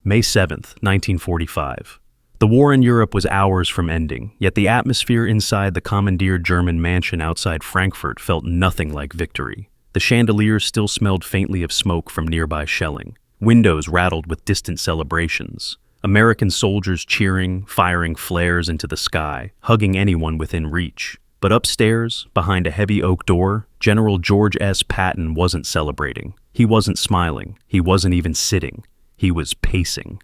May 7th, 1945. The war in Europe was hours from ending, yet the atmosphere inside the commandeered German mansion outside Frankfurt felt nothing like victory. The chandeliers still smelled faintly of smoke from nearby shelling. Windows rattled with distant celebrations. American soldiers cheering, firing flares into the sky, hugging anyone within reach. But upstairs, behind a heavy oak door, General George S. Patton wasn't celebrating. He wasn't smiling. He wasn't even sitting. He was pacing.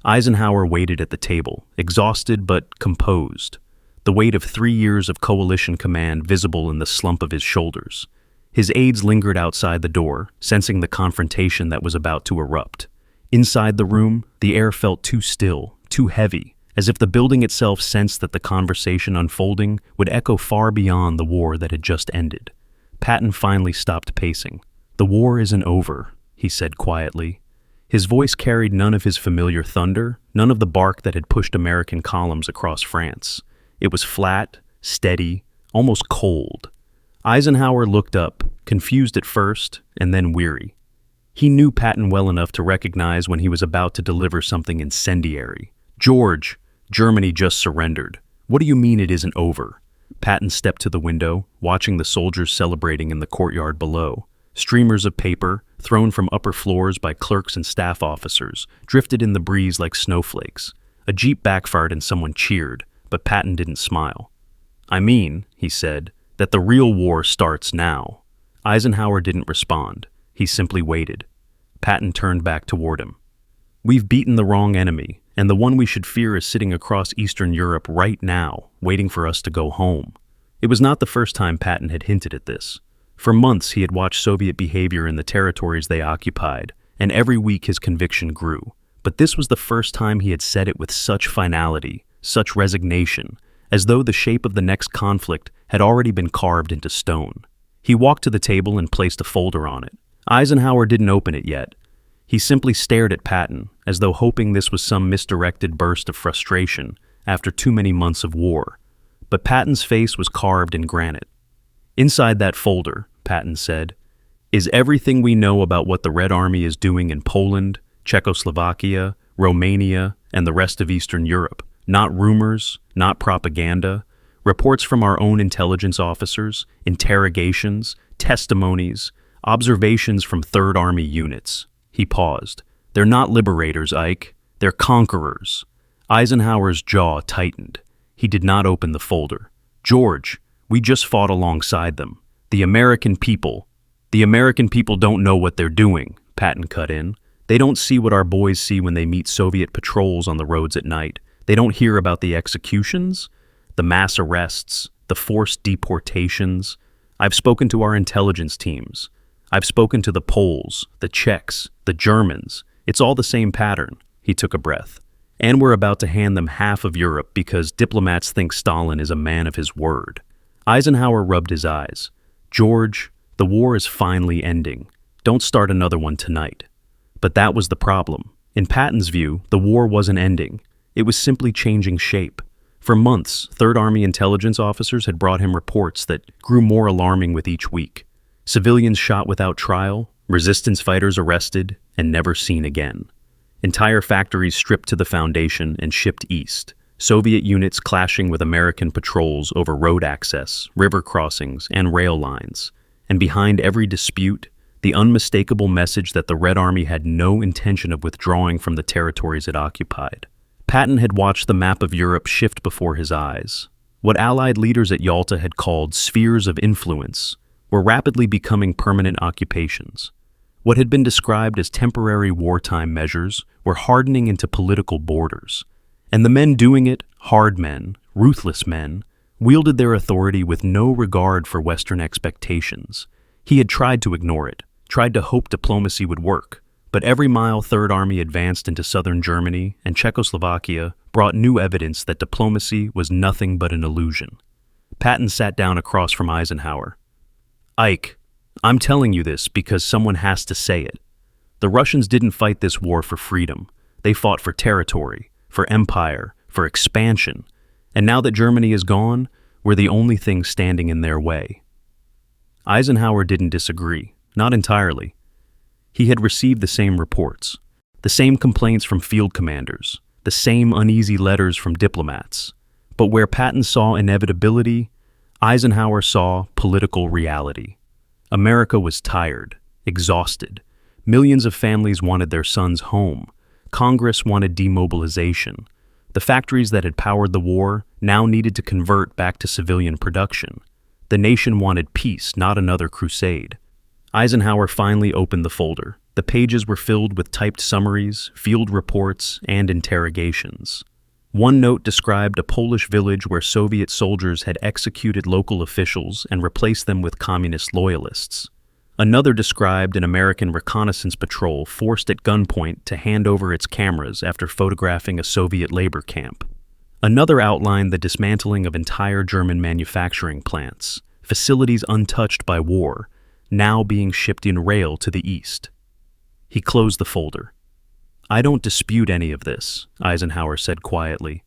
Eisenhower waited at the table, exhausted but composed, the weight of 3 years of coalition command visible in the slump of his shoulders. His aides lingered outside the door, sensing the confrontation that was about to erupt. Inside the room, the air felt too still, too heavy, as if the building itself sensed that the conversation unfolding would echo far beyond the war that had just ended. Patton finally stopped pacing. "The war isn't over," he said quietly. His voice carried none of his familiar thunder, none of the bark that had pushed American columns across France. It was flat, steady, almost cold. Eisenhower looked up, confused at first, and then weary. He knew Patton well enough to recognize when he was about to deliver something incendiary. "George, Germany just surrendered. What do you mean it isn't over?" Patton stepped to the window, watching the soldiers celebrating in the courtyard below. Streamers of paper, thrown from upper floors by clerks and staff officers, drifted in the breeze like snowflakes. A jeep backfired and someone cheered, but Patton didn't smile. "I mean," he said, "that the real war starts now." Eisenhower didn't respond. He simply waited. Patton turned back toward him. "We've beaten the wrong enemy, and the one we should fear is sitting across Eastern Europe right now, waiting for us to go home." It was not the first time Patton had hinted at this. For months he had watched Soviet behavior in the territories they occupied, and every week his conviction grew. But this was the first time he had said it with such finality, such resignation, as though the shape of the next conflict had already been carved into stone. He walked to the table and placed a folder on it. Eisenhower didn't open it yet. He simply stared at Patton, as though hoping this was some misdirected burst of frustration after too many months of war. But Patton's face was carved in granite. "Inside that folder," Patton said, "is everything we know about what the Red Army is doing in Poland, Czechoslovakia, Romania, and the rest of Eastern Europe. Not rumors, not propaganda. Reports from our own intelligence officers, interrogations, testimonies, observations from Third Army units." He paused. "They're not liberators, Ike. They're conquerors." Eisenhower's jaw tightened. He did not open the folder. "George, we just fought alongside them. The American people don't know what they're doing," Patton cut in. "They don't see what our boys see when they meet Soviet patrols on the roads at night. They don't hear about the executions, the mass arrests, the forced deportations. I've spoken to our intelligence teams. I've spoken to the Poles, the Czechs, the Germans. It's all the same pattern." He took a breath. "And we're about to hand them half of Europe because diplomats think Stalin is a man of his word." Eisenhower rubbed his eyes. "George, the war is finally ending. Don't start another one tonight." But that was the problem. In Patton's view, the war wasn't ending. It was simply changing shape. For months, Third Army intelligence officers had brought him reports that grew more alarming with each week. Civilians shot without trial, resistance fighters arrested, and never seen again. Entire factories stripped to the foundation and shipped east. Soviet units clashing with American patrols over road access, river crossings, and rail lines. And behind every dispute, the unmistakable message that the Red Army had no intention of withdrawing from the territories it occupied. Patton had watched the map of Europe shift before his eyes. What Allied leaders at Yalta had called spheres of influence were rapidly becoming permanent occupations. What had been described as temporary wartime measures were hardening into political borders. And the men doing it, hard men, ruthless men, wielded their authority with no regard for Western expectations. He had tried to ignore it, tried to hope diplomacy would work, but every mile Third Army advanced into southern Germany and Czechoslovakia brought new evidence that diplomacy was nothing but an illusion. Patton sat down across from Eisenhower. "Ike, I'm telling you this because someone has to say it. The Russians didn't fight this war for freedom. They fought for territory, for empire, for expansion. And now that Germany is gone, we're the only thing standing in their way." Eisenhower didn't disagree, not entirely. He had received the same reports. the same complaints from field commanders, the same uneasy letters from diplomats. But where Patton saw inevitability, Eisenhower saw political reality. America was tired, exhausted. Millions of families wanted their sons home. Congress wanted demobilization. The factories that had powered the war now needed to convert back to civilian production. The nation wanted peace, not another crusade. Eisenhower finally opened the folder. The pages were filled with typed summaries, field reports, and interrogations. One note described a Polish village where Soviet soldiers had executed local officials and replaced them with communist loyalists. Another described an American reconnaissance patrol forced at gunpoint to hand over its cameras after photographing a Soviet labor camp. Another outlined the dismantling of entire German manufacturing plants, facilities untouched by war, now being shipped in rail to the east. He closed the folder. "I don't dispute any of this," Eisenhower said quietly.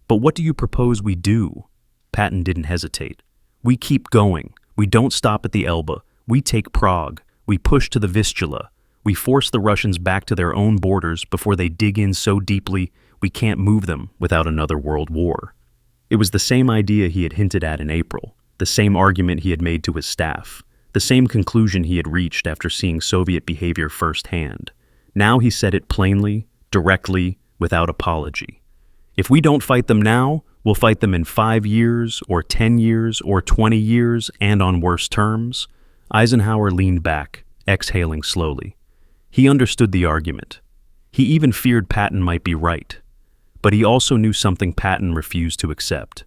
"But what do you propose we do?" Patton didn't hesitate. "We keep going. We don't stop at the Elbe. We take Prague. We push to the Vistula. We force the Russians back to their own borders before they dig in so deeply we can't move them without another world war." It was the same idea he had hinted at in April, the same argument he had made to his staff, the same conclusion he had reached after seeing Soviet behavior firsthand. Now he said it plainly, directly, without apology. "If we don't fight them now, we'll fight them in 5 years, or 10 years, or 20 years, and on worse terms." Eisenhower leaned back, exhaling slowly. He understood the argument. He even feared Patton might be right. But he also knew something Patton refused to accept.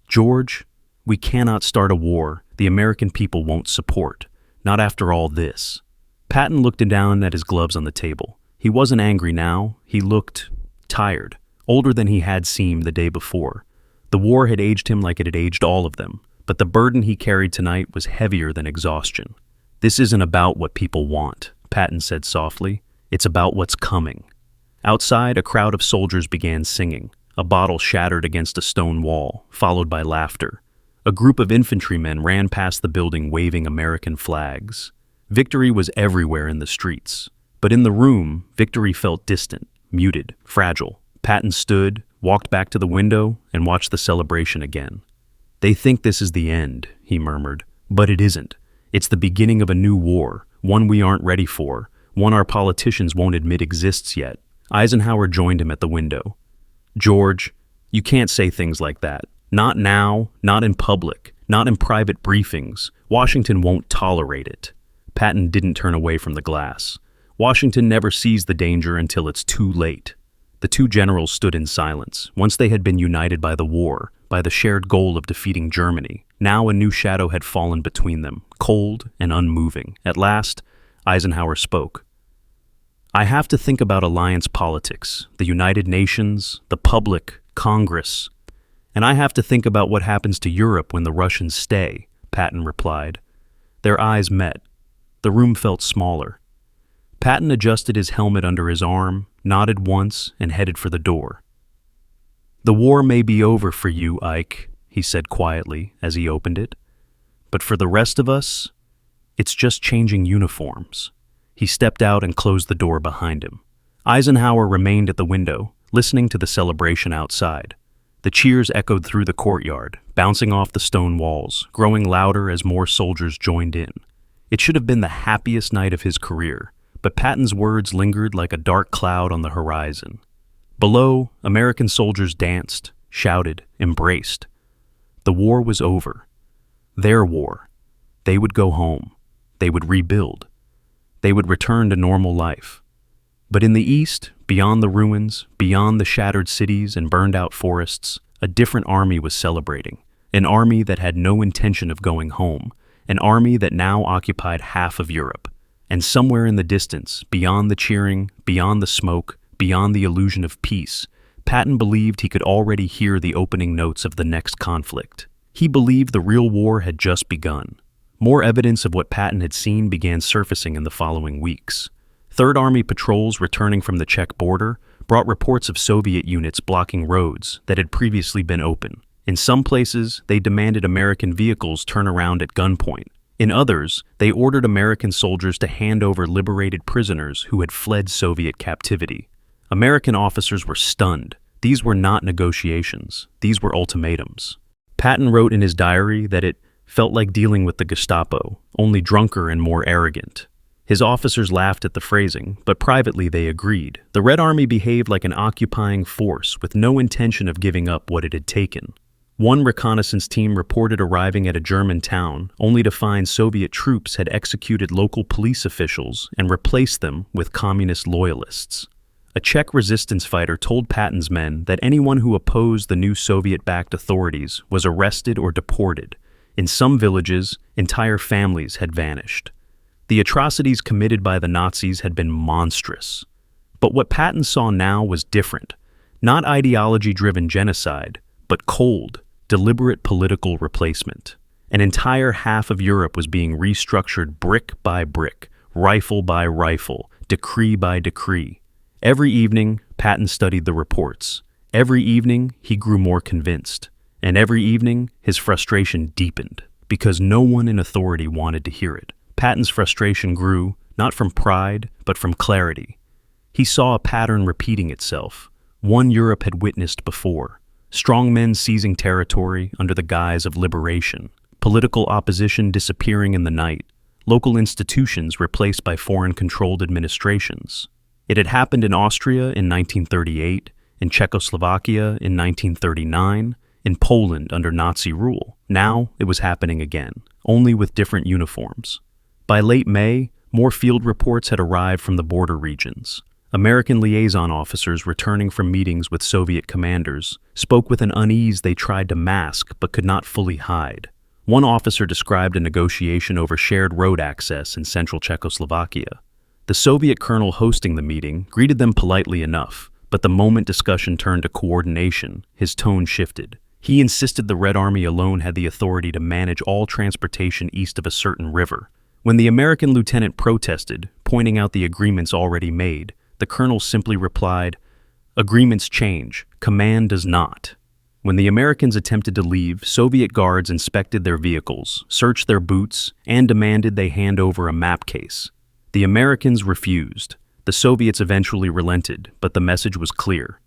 "George, we cannot start a war the American people won't support, not after all this." Patton looked down at his gloves on the table. He wasn't angry now. He looked tired, older than he had seemed the day before. The war had aged him like it had aged all of them, but the burden he carried tonight was heavier than exhaustion. "This isn't about what people want," Patton said softly. "It's about what's coming." Outside, a crowd of soldiers began singing. A bottle shattered against a stone wall, followed by laughter. A group of infantrymen ran past the building waving American flags. Victory was everywhere in the streets. But in the room, victory felt distant, muted, fragile. Patton stood, walked back to the window, and watched the celebration again. "They think this is the end," he murmured, "but it isn't. It's the beginning of a new war, one we aren't ready for, one our politicians won't admit exists yet." Eisenhower joined him at the window. "George, you can't say things like that. Not now, not in public, not in private briefings. Washington won't tolerate it." Patton didn't turn away from the glass. Washington never sees the danger until it's too late. The two generals stood in silence. Once they had been united by the war, by the shared goal of defeating Germany. Now a new shadow had fallen between them, cold and unmoving. At last, Eisenhower spoke. "I have to think about alliance politics, the United Nations, the public, Congress. And I have to think about what happens to Europe when the Russians stay," Patton replied. Their eyes met. The room felt smaller. Patton adjusted his helmet under his arm, nodded once, and headed for the door. "The war may be over for you, Ike," he said quietly as he opened it. "But for the rest of us, it's just changing uniforms." He stepped out and closed the door behind him. Eisenhower remained at the window, listening to the celebration outside. The cheers echoed through the courtyard, bouncing off the stone walls, growing louder as more soldiers joined in. It should have been the happiest night of his career, but Patton's words lingered like a dark cloud on the horizon. Below, American soldiers danced, shouted, embraced. The war was over. Their war. They would go home. They would rebuild. They would return to normal life. But in the east, beyond the ruins, beyond the shattered cities and burned-out forests, a different army was celebrating. An army that had no intention of going home. An army that now occupied half of Europe. And somewhere in the distance, beyond the cheering, beyond the smoke, beyond the illusion of peace, Patton believed he could already hear the opening notes of the next conflict. He believed the real war had just begun. More evidence of what Patton had seen began surfacing in the following weeks. Third Army patrols returning from the Czech border brought reports of Soviet units blocking roads that had previously been open. In some places, they demanded American vehicles turn around at gunpoint. In others, they ordered American soldiers to hand over liberated prisoners who had fled Soviet captivity. American officers were stunned. These were not negotiations. These were ultimatums. Patton wrote in his diary that it felt like dealing with the Gestapo, only drunker and more arrogant. His officers laughed at the phrasing, but privately they agreed. The Red Army behaved like an occupying force with no intention of giving up what it had taken. One reconnaissance team reported arriving at a German town, only to find Soviet troops had executed local police officials and replaced them with communist loyalists. A Czech resistance fighter told Patton's men that anyone who opposed the new Soviet-backed authorities was arrested or deported. In some villages, entire families had vanished. The atrocities committed by the Nazis had been monstrous. But what Patton saw now was different. Not ideology-driven genocide, but cold, deliberate political replacement. An entire half of Europe was being restructured brick by brick, rifle by rifle, decree by decree. Every evening, Patton studied the reports. Every evening, he grew more convinced. And every evening, his frustration deepened, because no one in authority wanted to hear it. Patton's frustration grew, not from pride, but from clarity. He saw a pattern repeating itself, one Europe had witnessed before. Strong men seizing territory under the guise of liberation, political opposition disappearing in the night, local institutions replaced by foreign-controlled administrations. It had happened in Austria in 1938, in Czechoslovakia in 1939, in Poland under Nazi rule. Now it was happening again, only with different uniforms. By late May, more field reports had arrived from the border regions. American liaison officers returning from meetings with Soviet commanders spoke with an unease they tried to mask but could not fully hide. One officer described a negotiation over shared road access in central Czechoslovakia. The Soviet colonel hosting the meeting greeted them politely enough, but the moment discussion turned to coordination, his tone shifted. He insisted the Red Army alone had the authority to manage all transportation east of a certain river. When the American lieutenant protested, pointing out the agreements already made, the colonel simply replied, "Agreements change, command does not." When the Americans attempted to leave, Soviet guards inspected their vehicles, searched their boots, and demanded they hand over a map case. The Americans refused. The Soviets eventually relented, but the message was clear.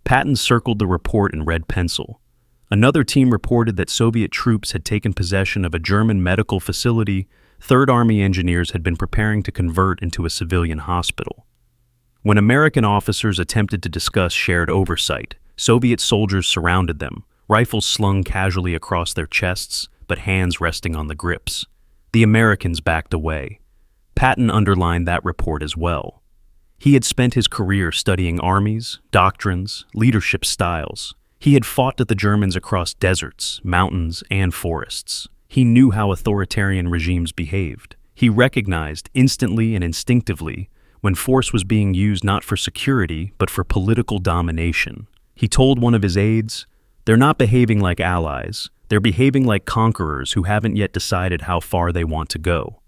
Patton circled the report in red pencil. Another team reported that Soviet troops had taken possession of a German medical facility Third Army engineers had been preparing to convert into a civilian hospital. When American officers attempted to discuss shared oversight, Soviet soldiers surrounded them, rifles slung casually across their chests, but hands resting on the grips. The Americans backed away. Patton underlined that report as well. He had spent his career studying armies, doctrines, leadership styles. He had fought the Germans across deserts, mountains, and forests. He knew how authoritarian regimes behaved. He recognized instantly and instinctively when force was being used not for security, but for political domination. He told one of his aides, "They're not behaving like allies. They're behaving like conquerors who haven't yet decided how far they want to go."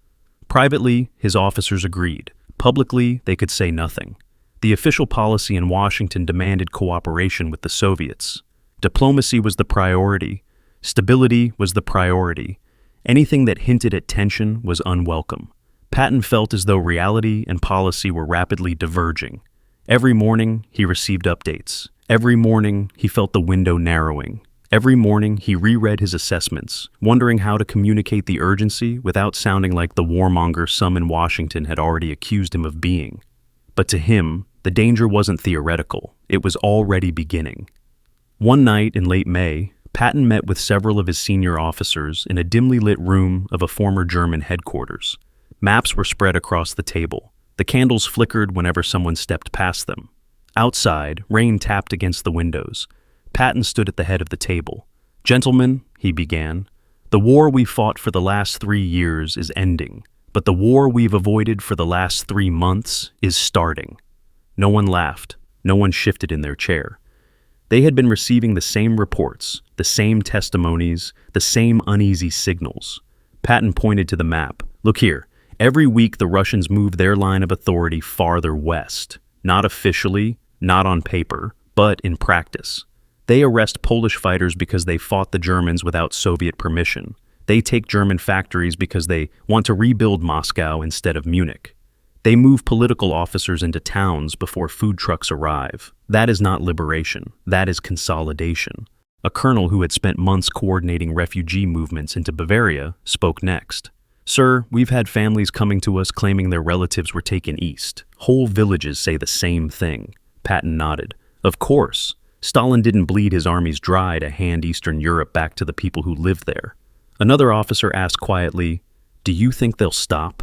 Privately, his officers agreed. Publicly, they could say nothing. The official policy in Washington demanded cooperation with the Soviets. Diplomacy was the priority. Stability was the priority. Anything that hinted at tension was unwelcome. Patton felt as though reality and policy were rapidly diverging. Every morning, he received updates. Every morning, he felt the window narrowing. Every morning, he reread his assessments, wondering how to communicate the urgency without sounding like the warmonger some in Washington had already accused him of being. But to him, the danger wasn't theoretical. It was already beginning. One night in late May, Patton met with several of his senior officers in a dimly lit room of a former German headquarters. Maps were spread across the table. The candles flickered whenever someone stepped past them. Outside, rain tapped against the windows. Patton stood at the head of the table. "Gentlemen," he began, "the war we fought for the last 3 years is ending, but the war we've avoided for the last 3 months is starting." No one laughed. No one shifted in their chair. They had been receiving the same reports, the same testimonies, the same uneasy signals. Patton pointed to the map. "Look here. Every week the Russians move their line of authority farther west. Not officially, not on paper, but in practice. They arrest Polish fighters because they fought the Germans without Soviet permission. They take German factories because they want to rebuild Moscow instead of Munich. They move political officers into towns before food trucks arrive. That is not liberation. That is consolidation. A colonel who had spent months coordinating refugee movements into Bavaria spoke next. Sir, we've had families coming to us claiming their relatives were taken east. Whole villages say the same thing. Patton nodded. Of course. Stalin didn't bleed his armies dry to hand Eastern Europe back to the people who lived there. Another officer asked quietly, "Do you think they'll stop?"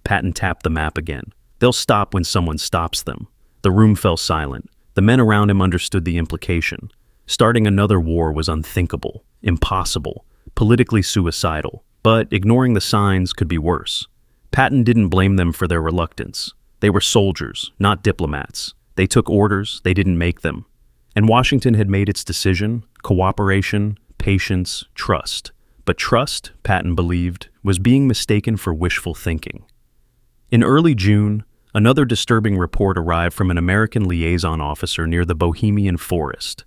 Patton tapped the map again. "They'll stop when someone stops them." The room fell silent. The men around him understood the implication. Starting another war was unthinkable, impossible, politically suicidal. But ignoring the signs could be worse. Patton didn't blame them for their reluctance. They were soldiers, not diplomats. They took orders, they didn't make them. And Washington had made its decision: cooperation, patience, trust. But trust, Patton believed, was being mistaken for wishful thinking. In early June, another disturbing report arrived from an American liaison officer near the Bohemian Forest.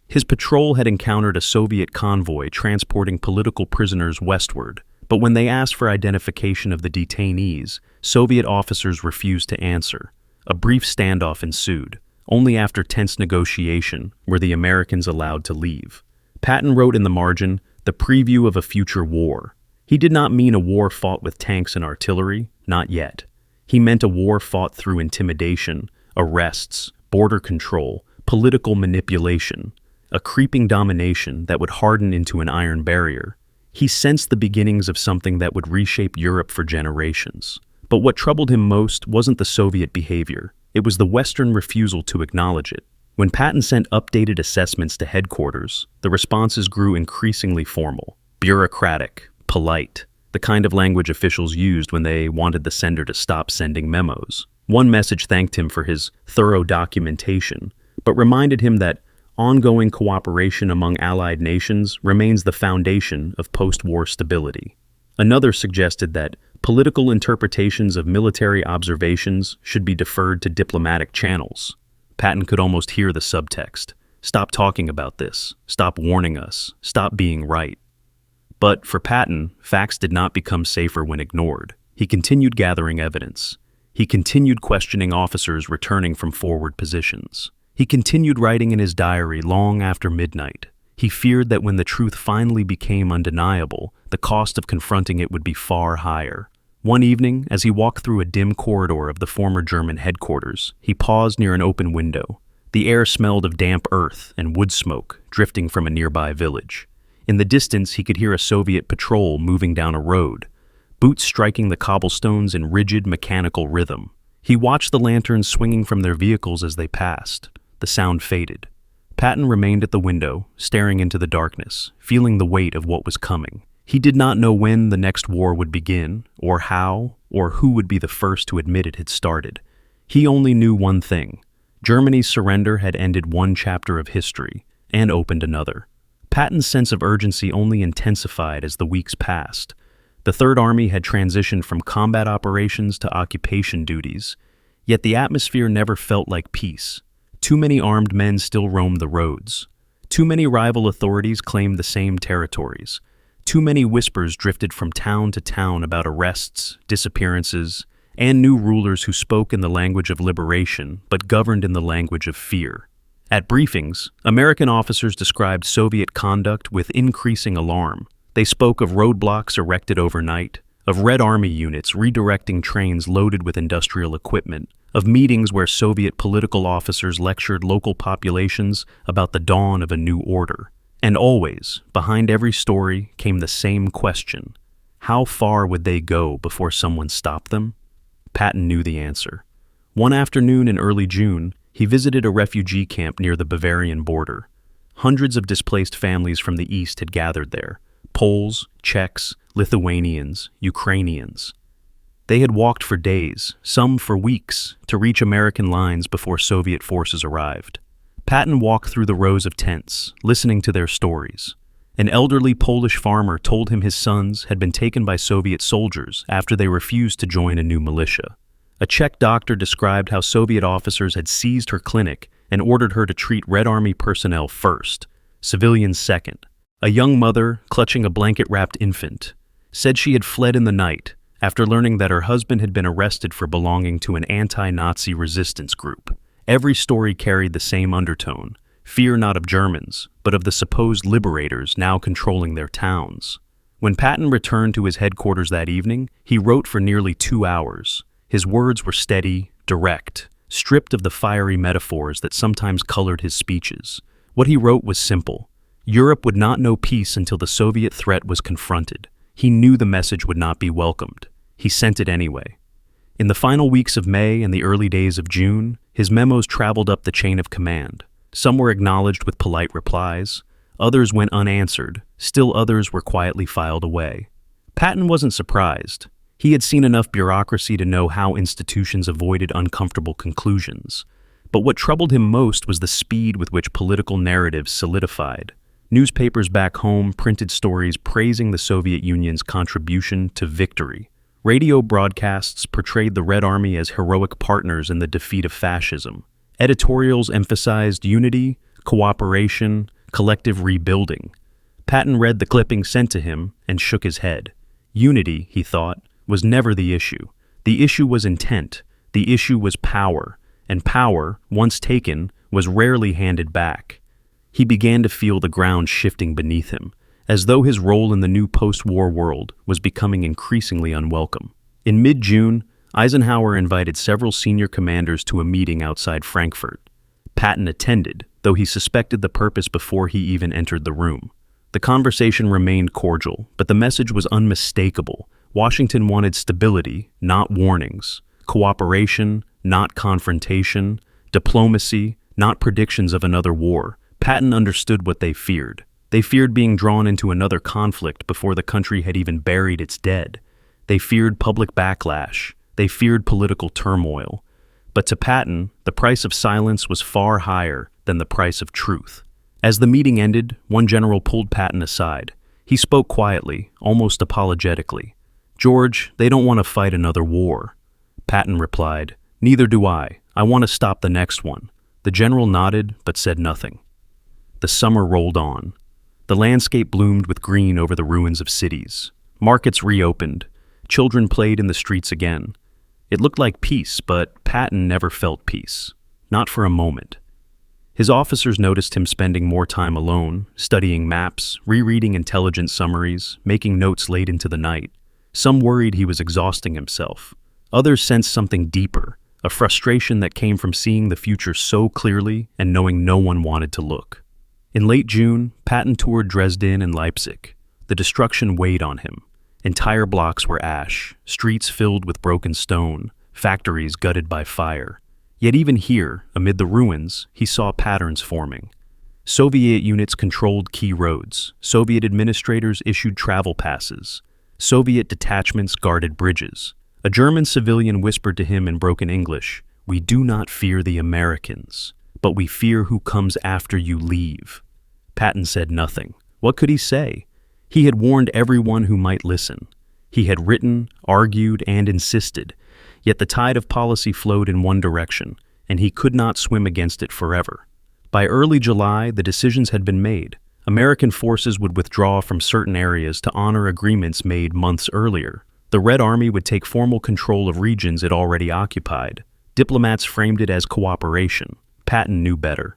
His patrol had encountered a Soviet convoy transporting political prisoners westward, but when they asked for identification of the detainees, Soviet officers refused to answer. A brief standoff ensued. Only after tense negotiation were the Americans allowed to leave. Patton wrote in the margin, "The preview of a future war." He did not mean a war fought with tanks and artillery, not yet. He meant a war fought through intimidation, arrests, border control, political manipulation, a creeping domination that would harden into an iron barrier. He sensed the beginnings of something that would reshape Europe for generations. But what troubled him most wasn't the Soviet behavior. It was the Western refusal to acknowledge it. When Patton sent updated assessments to headquarters, the responses grew increasingly formal, bureaucratic, polite, the kind of language officials used when they wanted the sender to stop sending memos. One message thanked him for his thorough documentation, but reminded him that ongoing cooperation among allied nations remains the foundation of post-war stability. Another suggested that political interpretations of military observations should be deferred to diplomatic channels. Patton could almost hear the subtext. Stop talking about this. Stop warning us. Stop being right. But for Patton, facts did not become safer when ignored. He continued gathering evidence. He continued questioning officers returning from forward positions. He continued writing in his diary long after midnight. He feared that when the truth finally became undeniable, the cost of confronting it would be far higher. One evening, as he walked through a dim corridor of the former German headquarters, he paused near an open window. The air smelled of damp earth and wood smoke drifting from a nearby village. In the distance, he could hear a Soviet patrol moving down a road, boots striking the cobblestones in rigid mechanical rhythm. He watched the lanterns swinging from their vehicles as they passed. The sound faded. Patton remained at the window, staring into the darkness, feeling the weight of what was coming. He did not know when the next war would begin, or how, or who would be the first to admit it had started. He only knew one thing. Germany's surrender had ended one chapter of history and opened another. Patton's sense of urgency only intensified as the weeks passed. The Third Army had transitioned from combat operations to occupation duties, yet the atmosphere never felt like peace. Too many armed men still roamed the roads. Too many rival authorities claimed the same territories. Too many whispers drifted from town to town about arrests, disappearances, and new rulers who spoke in the language of liberation but governed in the language of fear. At briefings, American officers described Soviet conduct with increasing alarm. They spoke of roadblocks erected overnight, of Red Army units redirecting trains loaded with industrial equipment, of meetings where Soviet political officers lectured local populations about the dawn of a new order. And always, behind every story, came the same question. How far would they go before someone stopped them? Patton knew the answer. One afternoon in early June, he visited a refugee camp near the Bavarian border. Hundreds of displaced families from the east had gathered there. Poles, Czechs, Lithuanians, Ukrainians. They had walked for days, some for weeks, to reach American lines before Soviet forces arrived. Patton walked through the rows of tents, listening to their stories. An elderly Polish farmer told him his sons had been taken by Soviet soldiers after they refused to join a new militia. A Czech doctor described how Soviet officers had seized her clinic and ordered her to treat Red Army personnel first, civilians second. A young mother, clutching a blanket-wrapped infant, said she had fled in the night after learning that her husband had been arrested for belonging to an anti-Nazi resistance group. Every story carried the same undertone: fear not of Germans, but of the supposed liberators now controlling their towns. When Patton returned to his headquarters that evening, he wrote for nearly 2 hours. His words were steady, direct, stripped of the fiery metaphors that sometimes colored his speeches. What he wrote was simple. Europe would not know peace until the Soviet threat was confronted. He knew the message would not be welcomed. He sent it anyway. In the final weeks of May and the early days of June, his memos traveled up the chain of command. Some were acknowledged with polite replies. Others went unanswered. Still others were quietly filed away. Patton wasn't surprised. He had seen enough bureaucracy to know how institutions avoided uncomfortable conclusions. But what troubled him most was the speed with which political narratives solidified. Newspapers back home printed stories praising the Soviet Union's contribution to victory. Radio broadcasts portrayed the Red Army as heroic partners in the defeat of fascism. Editorials emphasized unity, cooperation, collective rebuilding. Patton read the clippings sent to him and shook his head. Unity, he thought, was never the issue. The issue was intent. The issue was power. And power, once taken, was rarely handed back. He began to feel the ground shifting beneath him, as though his role in the new post-war world was becoming increasingly unwelcome. In mid-June, Eisenhower invited several senior commanders to a meeting outside Frankfurt. Patton attended, though he suspected the purpose before he even entered the room. The conversation remained cordial, but the message was unmistakable. Washington wanted stability, not warnings; cooperation, not confrontation; diplomacy, not predictions of another war. Patton understood what they feared. They feared being drawn into another conflict before the country had even buried its dead. They feared public backlash. They feared political turmoil. But to Patton, the price of silence was far higher than the price of truth. As the meeting ended, one general pulled Patton aside. He spoke quietly, almost apologetically. "George, they don't want to fight another war." Patton replied, "Neither do I. I want to stop the next one." The general nodded, but said nothing. The summer rolled on. The landscape bloomed with green over the ruins of cities. Markets reopened. Children played in the streets again. It looked like peace, but Patton never felt peace. Not for a moment. His officers noticed him spending more time alone, studying maps, rereading intelligence summaries, making notes late into the night. Some worried he was exhausting himself. Others sensed something deeper, a frustration that came from seeing the future so clearly and knowing no one wanted to look. In late June, Patton toured Dresden and Leipzig. The destruction weighed on him. Entire blocks were ash, streets filled with broken stone, factories gutted by fire. Yet even here, amid the ruins, he saw patterns forming. Soviet units controlled key roads. Soviet administrators issued travel passes. Soviet detachments guarded bridges. A German civilian whispered to him in broken English, "We do not fear the Americans, but we fear who comes after you leave." Patton said nothing. What could he say? He had warned everyone who might listen. He had written, argued, and insisted. Yet the tide of policy flowed in one direction, and he could not swim against it forever. By early July, the decisions had been made. American forces would withdraw from certain areas to honor agreements made months earlier. The Red Army would take formal control of regions it already occupied. Diplomats framed it as cooperation. Patton knew better.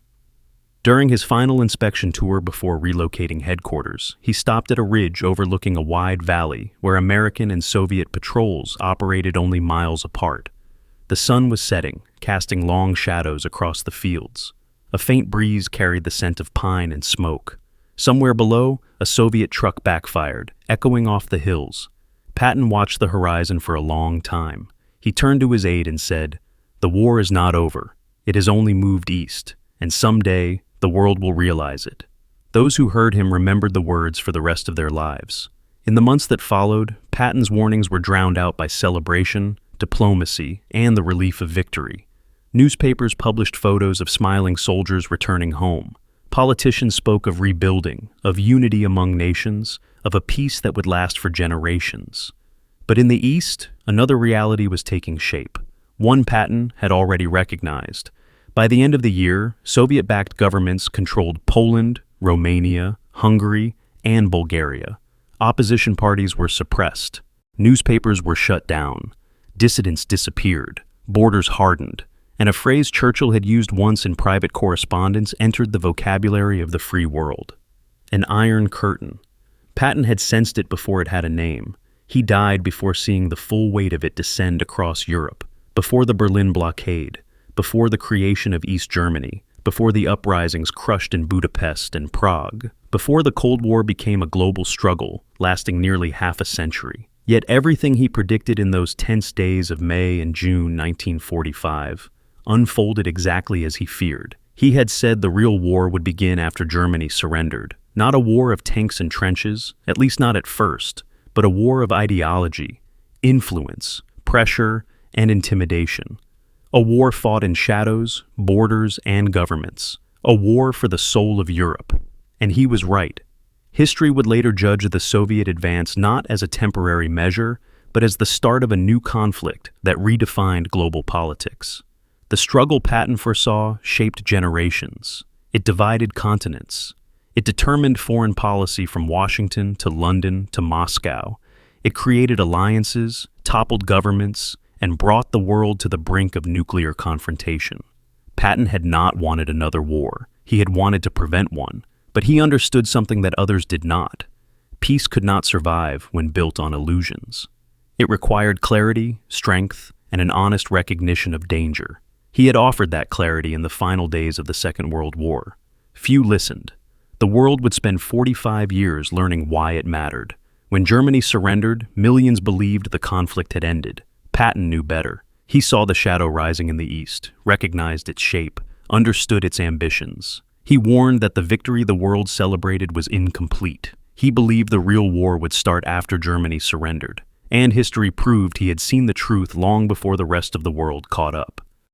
During his final inspection tour before relocating headquarters, he stopped at a ridge overlooking a wide valley where American and Soviet patrols operated only miles apart. The sun was setting, casting long shadows across the fields. A faint breeze carried the scent of pine and smoke. Somewhere below, a Soviet truck backfired, echoing off the hills. Patton watched the horizon for a long time. He turned to his aide and said, "The war is not over. It has only moved east, and someday the world will realize it." Those who heard him remembered the words for the rest of their lives. In the months that followed, Patton's warnings were drowned out by celebration, diplomacy, and the relief of victory. Newspapers published photos of smiling soldiers returning home. Politicians spoke of rebuilding, of unity among nations, of a peace that would last for generations. But in the East, another reality was taking shape. One Patton had already recognized. By the end of the year, Soviet-backed governments controlled Poland, Romania, Hungary, and Bulgaria. Opposition parties were suppressed. Newspapers were shut down. Dissidents disappeared. Borders hardened. And a phrase Churchill had used once in private correspondence entered the vocabulary of the free world. An iron curtain. Patton had sensed it before it had a name. He died before seeing the full weight of it descend across Europe, before the Berlin blockade, before the creation of East Germany, before the uprisings crushed in Budapest and Prague, before the Cold War became a global struggle lasting nearly half a century. Yet everything he predicted in those tense days of May and June 1945 unfolded exactly as he feared. He had said the real war would begin after Germany surrendered. Not a war of tanks and trenches, at least not at first, but a war of ideology, influence, pressure, and intimidation. A war fought in shadows, borders, and governments. A war for the soul of Europe. And he was right. History would later judge the Soviet advance not as a temporary measure, but as the start of a new conflict that redefined global politics. The struggle Patton foresaw shaped generations. It divided continents. It determined foreign policy from Washington to London to Moscow. It created alliances, toppled governments, and brought the world to the brink of nuclear confrontation. Patton had not wanted another war. He had wanted to prevent one, but he understood something that others did not. Peace could not survive when built on illusions. It required clarity, strength, and an honest recognition of danger. He had offered that clarity in the final days of the Second World War. Few listened. The world would spend 45 years learning why it mattered. When Germany surrendered, millions believed the conflict had ended. Patton knew better. He saw the shadow rising in the east, recognized its shape, understood its ambitions. He warned that the victory the world celebrated was incomplete. He believed the real war would start after Germany surrendered. And history proved he had seen the truth long before the rest of the world caught up.